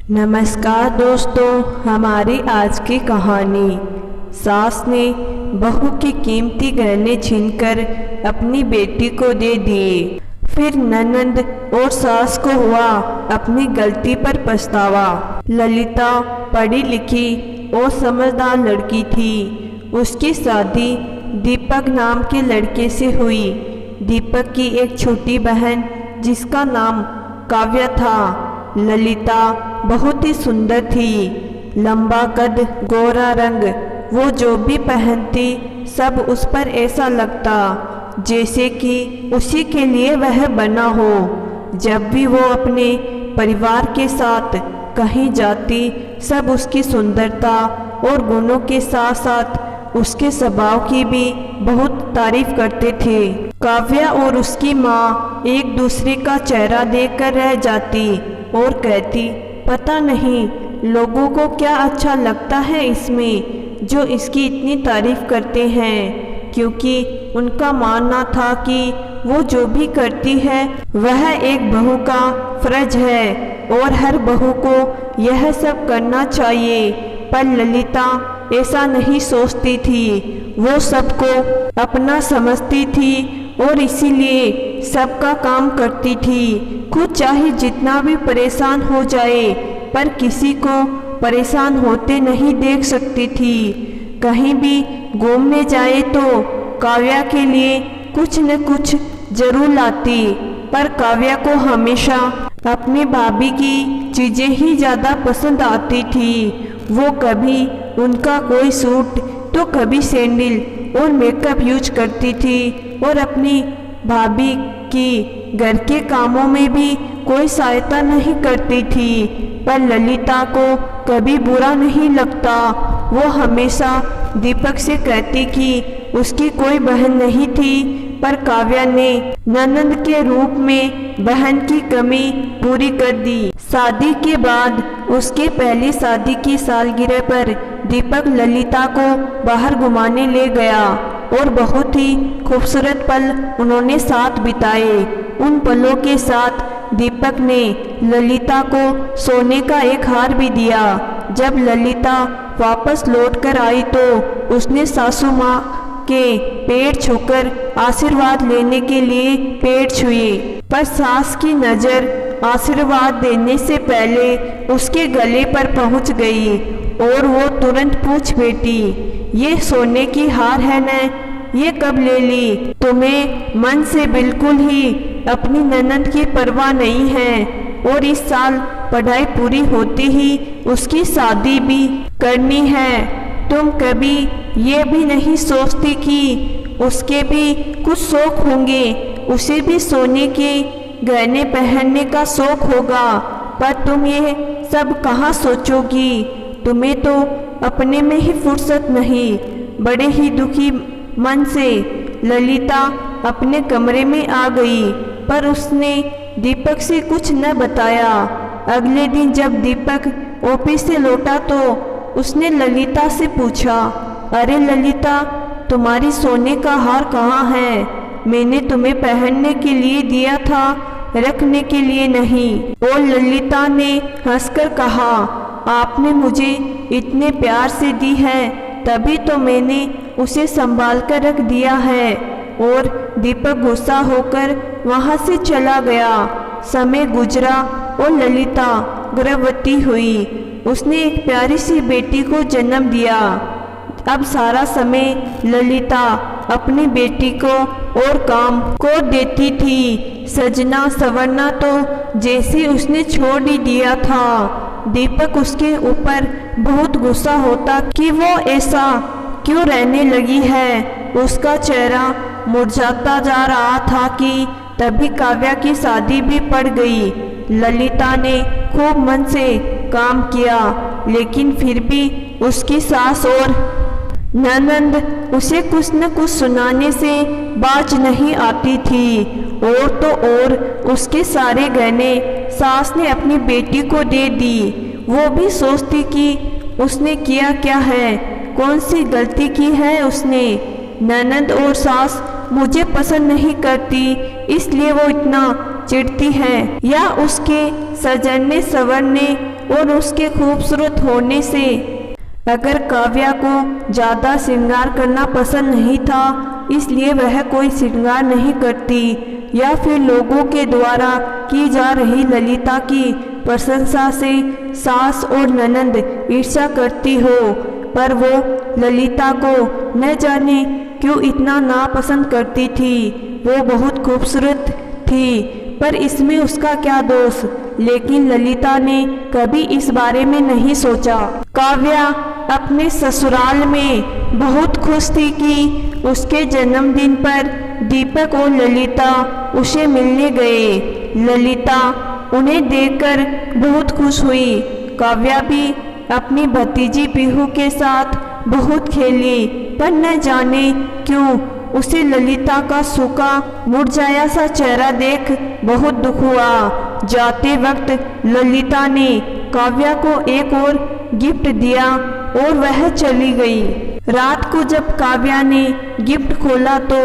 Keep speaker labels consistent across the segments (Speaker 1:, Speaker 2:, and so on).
Speaker 1: नमस्कार दोस्तों, हमारी आज की कहानी। सास ने बहू की कीमती गहने छीनकर अपनी बेटी को दे दिए। फिर ननंद और सास को हुआ अपनी गलती पर पछतावा। ललिता पढ़ी लिखी और समझदार लड़की थी। उसकी शादी दीपक नाम के लड़के से हुई। दीपक की एक छोटी बहन जिसका नाम काव्या था। ललिता बहुत ही सुंदर थी, लंबा कद, गोरा रंग। वो जो भी पहनती सब उस पर ऐसा लगता जैसे कि उसी के लिए वह बना हो। जब भी वो अपने परिवार के साथ कहीं जाती सब उसकी सुंदरता और गुणों के साथ साथ उसके स्वभाव की भी बहुत तारीफ करते थे। काव्या और उसकी माँ एक दूसरे का चेहरा देखकर रह जाती और कहती, पता नहीं लोगों को क्या अच्छा लगता है इसमें जो इसकी इतनी तारीफ करते हैं, क्योंकि उनका मानना था कि वो जो भी करती है वह एक बहू का फर्ज है और हर बहू को यह सब करना चाहिए। पर ललिता ऐसा नहीं सोचती थी। वो सबको अपना समझती थी और इसीलिए सबका काम करती थी। खुद चाहे जितना भी परेशान हो जाए पर किसी को परेशान होते नहीं देख सकती थी। कहीं भी घूमने जाए तो काव्या के लिए कुछ न कुछ जरूर लाती, पर काव्या को हमेशा अपनी भाभी की चीज़ें ही ज़्यादा पसंद आती थी। वो कभी उनका कोई सूट तो कभी सैंडल और मेकअप यूज करती थी और अपनी भाभी की घर के कामों में भी कोई सहायता नहीं करती थी। पर ललिता को कभी बुरा नहीं लगता। वो हमेशा दीपक से कहती कि उसकी कोई बहन नहीं थी, पर काव्या ने ननंद के रूप में बहन की कमी पूरी कर दी। शादी के बाद उसके पहली शादी की सालगिरह पर दीपक ललिता को बाहर घुमाने ले गया और बहुत ही खूबसूरत पल उन्होंने साथ बिताए। उन पलों के साथ दीपक ने ललिता को सोने का एक हार भी दिया। जब ललिता वापस लौटकर आई तो उसने सासू माँ के पैर छूकर आशीर्वाद लेने के लिए पैर छुए, पर सास की नज़र आशीर्वाद देने से पहले उसके गले पर पहुंच गई और वो तुरंत पूछ बैठी, ये सोने की हार है न? ये कब ले ली? तुम्हें मन से बिल्कुल ही अपनी ननंद की परवाह नहीं है और इस साल पढ़ाई पूरी होते ही उसकी शादी भी करनी है। तुम कभी ये भी नहीं सोचती कि उसके भी कुछ शौक होंगे, उसे भी सोने के गहने पहनने का शौक होगा, पर तुम ये सब कहाँ सोचोगी? तुम्हें तो अपने में ही फुर्सत नहीं। बड़े ही दुखी मन से ललिता अपने कमरे में आ गई, पर उसने दीपक से कुछ न बताया। अगले दिन जब दीपक ऑफिस से लौटा तो उसने ललिता से पूछा, अरे ललिता, तुम्हारी सोने का हार कहाँ है? मैंने तुम्हें पहनने के लिए दिया था, रखने के लिए नहीं। और ललिता ने हंसकर कहा, आपने मुझे इतने प्यार से दी है तभी तो मैंने उसे संभाल कर रख दिया है। और दीपक गुस्सा होकर वहाँ से चला गया। समय गुजरा और ललिता गर्भवती हुई। उसने एक प्यारी सी बेटी को जन्म दिया। अब सारा समय ललिता अपनी बेटी को और काम को देती थी। सजना संवरना तो जैसे उसने छोड़ ही दिया था। दीपक उसके ऊपर बहुत गुस्सा होता कि वो ऐसा क्यों रहने लगी है। उसका चेहरा मुरझाता जा रहा था कि तभी काव्या की शादी भी पड़ गई। ललिता ने खूब मन से काम किया, लेकिन फिर भी उसकी सास और ननंद उसे कुछ न कुछ सुनाने से बाज नहीं आती थी। और तो और उसके सारे गहने सास ने अपनी बेटी को दे दी। वो भी सोचती कि उसने किया क्या है, कौन सी गलती की है उसने। ननंद और सास मुझे पसंद नहीं करती इसलिए वो इतना चिढ़ती है, या उसके सजने संवरने और उसके खूबसूरत होने से अगर काव्या को ज़्यादा श्रृंगार करना पसंद नहीं था, इसलिए वह कोई श्रृंगार नहीं करती, या फिर लोगों के द्वारा की जा रही ललिता की प्रशंसा से सास और ननंद ईर्ष्या करती हो, पर वो ललिता को न जाने क्यों इतना नापसंद करती थी। वो बहुत खूबसूरत थी, पर इसमें उसका क्या दोष। लेकिन ललिता ने कभी इस बारे में नहीं सोचा। काव्या अपने ससुराल में बहुत खुश थी कि उसके जन्मदिन पर दीपक और ललिता उसे मिलने गए। ललिता उन्हें देखकर बहुत खुश हुई। काव्या भी अपनी भतीजी पीहू के साथ बहुत खेली, पर न जाने क्यों उसे ललिता का सूखा मुरझाया सा चेहरा देख बहुत दुख हुआ। जाते वक्त ललिता ने काव्या को एक और गिफ्ट दिया और वह चली गई। रात को जब काव्या ने गिफ्ट खोला तो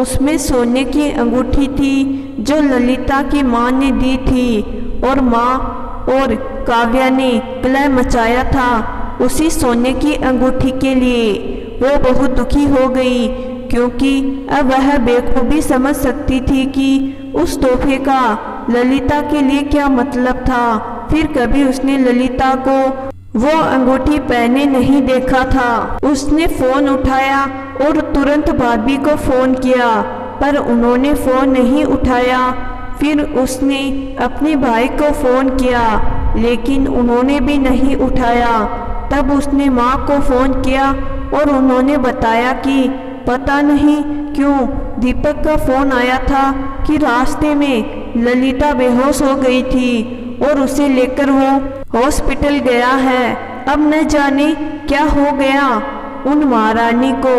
Speaker 1: उसमें सोने की अंगूठी थी जो ललिता की माँ ने दी थी, और माँ और काव्या ने कलह मचाया था उसी सोने की अंगूठी के लिए। वो बहुत दुखी हो गई, क्योंकि अब वह बेखूबी समझ सकती थी कि उस तोहफे का ललिता के लिए क्या मतलब था। फिर कभी उसने ललिता को वो अंगूठी पहने नहीं देखा था। उसने फोन उठाया और तुरंत भाभी को फोन किया, पर उन्होंने फोन नहीं उठाया। फिर उसने अपने भाई को फोन किया, लेकिन उन्होंने भी नहीं उठाया। तब उसने माँ को फोन किया और उन्होंने बताया कि पता नहीं क्यों दीपक का फोन आया था कि रास्ते में ललिता बेहोश हो गई थी और उसे लेकर वो हॉस्पिटल गया है। अब न जाने क्या हो गया उन महारानी को।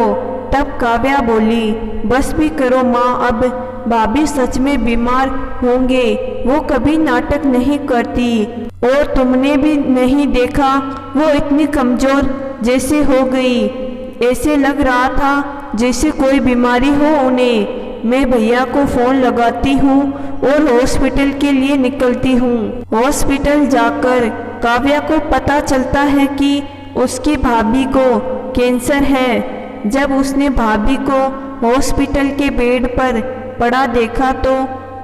Speaker 1: तब काव्या बोली, बस भी करो माँ, अब भाभी सच में बीमार होंगे। वो कभी नाटक नहीं करती, और तुमने भी नहीं देखा वो इतनी कमजोर जैसे हो गई। ऐसे लग रहा था जैसे कोई बीमारी हो उन्हें। मैं भैया को फ़ोन लगाती हूँ और हॉस्पिटल के लिए निकलती हूँ। हॉस्पिटल जाकर काव्या को पता चलता है कि उसकी भाभी को कैंसर है। जब उसने भाभी को हॉस्पिटल के बेड पर पड़ा देखा तो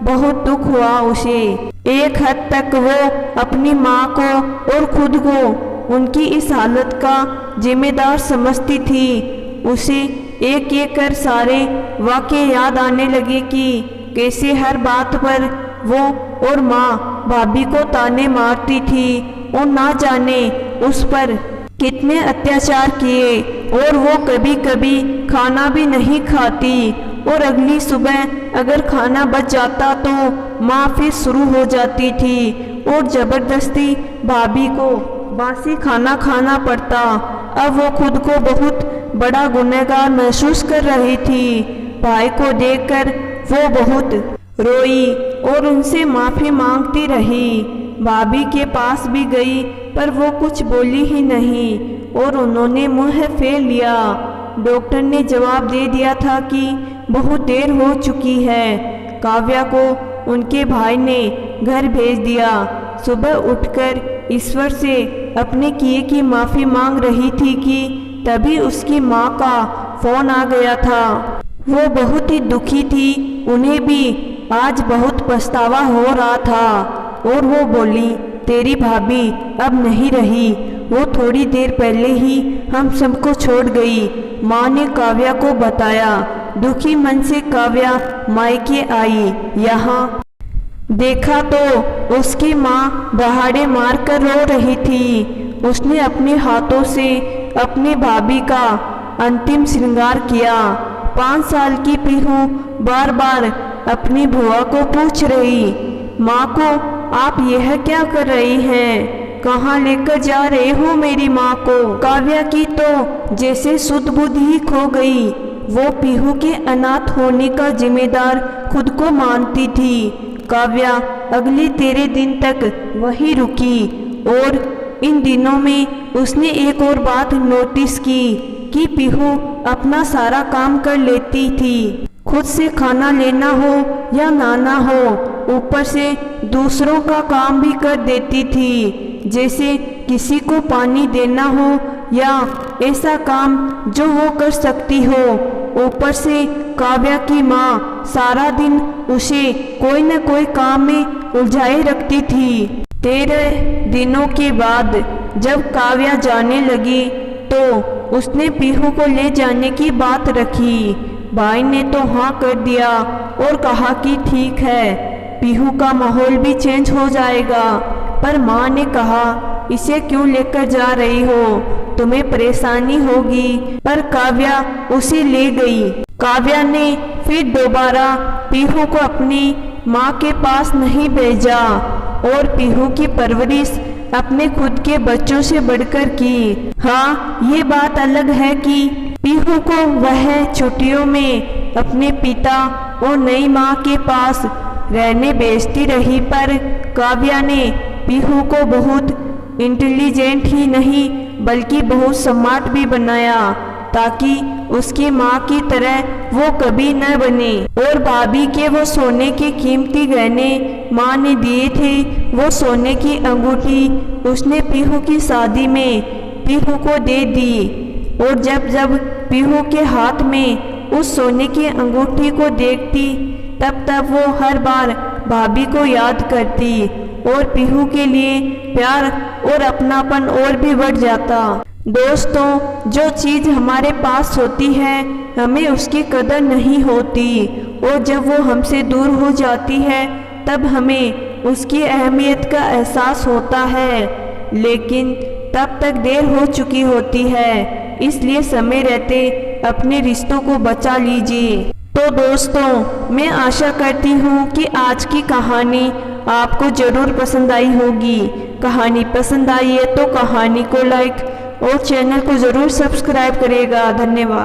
Speaker 1: बहुत दुख हुआ उसे। एक हद तक वो अपनी माँ को और खुद को उनकी इस हालत का जिम्मेदार समझती थी। उसे एक एक कर सारे वाक़े याद आने लगे कि कैसे हर बात पर वो और माँ भाभी को ताने मारती थी और ना जाने उस पर कितने अत्याचार किए, और वो कभी कभी खाना भी नहीं खाती, और अगली सुबह अगर खाना बच जाता तो माँ फिर शुरू हो जाती थी और ज़बरदस्ती भाभी को बासी खाना खाना पड़ता। अब वो खुद को बहुत बड़ा गुनहगार महसूस कर रही थी। भाई को देखकर वो बहुत रोई और उनसे माफ़ी मांगती रही। भाभी के पास भी गई, पर वो कुछ बोली ही नहीं और उन्होंने मुँह फेर लिया। डॉक्टर ने जवाब दे दिया था कि बहुत देर हो चुकी है। काव्या को उनके भाई ने घर भेज दिया। सुबह उठकर ईश्वर से अपने किए की माफ़ी मांग रही थी कि तभी उसकी माँ का फ़ोन आ गया था। वो बहुत ही दुखी थी, उन्हें भी आज बहुत पछतावा हो रहा था, और वो बोली, तेरी भाभी अब नहीं रही, वो थोड़ी देर पहले ही हम सबको छोड़ गई। माँ ने काव्या को बताया। दुखी मन से काव्या मायके आई। यहाँ देखा तो उसकी माँ दहाड़े मार कर रो रही थी। उसने अपने हाथों से अपनी भाभी का अंतिम श्रृंगार किया। 5 साल की पीहू बार बार अपनी बुआ को पूछ रही, माँ को आप यह क्या कर रही हैं? कहाँ लेकर जा रहे हो मेरी माँ को? काव्या की तो जैसे शुद्ध बुद्धि ही खो गई। वो पीहू के अनाथ होने का जिम्मेदार खुद को मानती थी। काव्या अगले 13 दिन तक वहीं रुकी, और इन दिनों में उसने एक और बात नोटिस की कि पीहू अपना सारा काम कर लेती थी। खुद से खाना लेना हो या नहाना हो, ऊपर से दूसरों का काम भी कर देती थी, जैसे किसी को पानी देना हो या ऐसा काम जो वो कर सकती हो। ऊपर से काव्या की माँ सारा दिन उसे कोई न कोई काम में उलझाए रखती थी। 13 दिनों के बाद जब काव्या जाने लगी तो उसने पीहू को ले जाने की बात रखी। भाई ने तो हाँ कर दिया और कहा कि ठीक है, पीहू का माहौल भी चेंज हो जाएगा। पर माँ ने कहा, इसे क्यों लेकर जा रही हो, तुम्हें परेशानी होगी। पर काव्या उसे ले गई। काव्या ने फिर दोबारा पीहू को अपनी माँ के पास नहीं भेजा और पीहू की परवरिश अपने खुद के बच्चों से बढ़कर की। हाँ, ये बात अलग है कि पीहू को वह छुट्टियों में अपने पिता और नई माँ के पास रहने भेजती रही, पर काव्या ने पीहू को बहुत इंटेलिजेंट ही नहीं बल्कि बहुत स्मार्ट भी बनाया, ताकि उसकी माँ की तरह वो कभी न बने। और भाभी के वो सोने के कीमती गहने माँ ने दिए थे, वो सोने की अंगूठी उसने पीहू की शादी में पीहू को दे दी। और जब जब पीहू के हाथ में उस सोने की अंगूठी को देखती, तब तब वो हर बार भाभी को याद करती और पीहू के लिए प्यार और अपनापन और भी बढ़ जाता। दोस्तों, जो चीज़ हमारे पास होती है हमें उसकी कदर नहीं होती, और जब वो हमसे दूर हो जाती है तब हमें उसकी अहमियत का एहसास होता है, लेकिन तब तक देर हो चुकी होती है। इसलिए समय रहते अपने रिश्तों को बचा लीजिए। तो दोस्तों, मैं आशा करती हूँ कि आज की कहानी आपको ज़रूर पसंद आई होगी। कहानी पसंद आई है तो कहानी को लाइक और चैनल को ज़रूर सब्सक्राइब करिएगा। धन्यवाद।